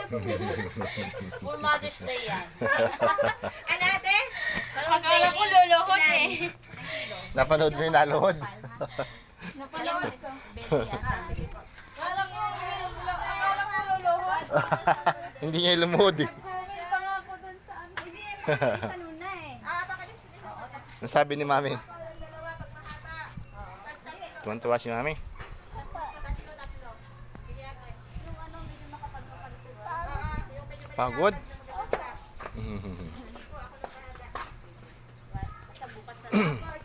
For Mother's Day yan. Ano ate? Akala ko luluhod eh. Napanood mo yung naluhod? Napanood ko. Baby yan, sabi ko. Akala ko luluhod. Hindi niya lumuhod eh. Comment pa nga ako dun sa ano. Hindi, sa nuna eh. Baka din sila sa nuna. Ang sabi ni Mami. Dalawa pag mahaba. Tuwan-tuwa si Mami. Tatlo. Hindi ate. Yung ano, hindi na makapagpapalit. Yung medyo Pagod? Basta bukas na.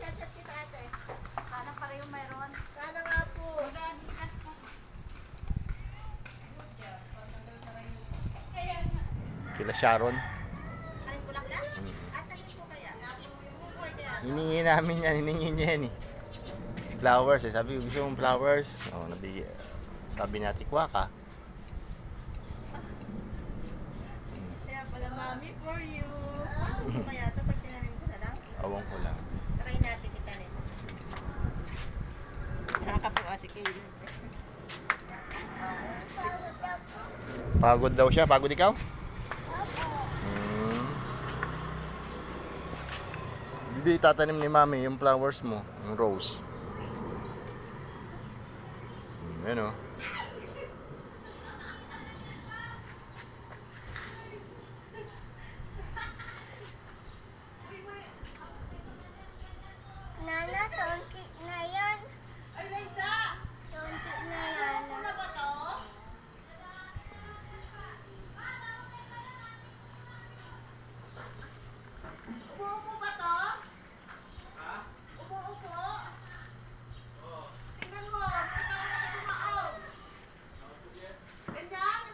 chat kita ate. Sana pareho mayroon. Sana nga po. Sila Sharon. Aling bulaklak? At alin po kaya? Yung buboy kaya? Hiningi namin yan. Hiningi niya yan eh. Flowers eh. Sabi ko gusto mong flowers. Oh, nabigyan. Sabi natin, kuha ka. Kaya pala mami for you. Ano po kaya ito pag tinanim ko na lang? Awang ko lang. Try natin itanim. Nakakapuwa si Kaylin. Pagod daw siya. Pagod ikaw? Bibi, tatanim ni Mami yung flowers mo. Yung rose. Yan o. Nana, tonti na yan. Ay, Liza! Tonti na yan. Ano ba to? Umuupo ba to? Ha? Umuupo? Tingnan mo, kita mo na tumaob. Ganyan?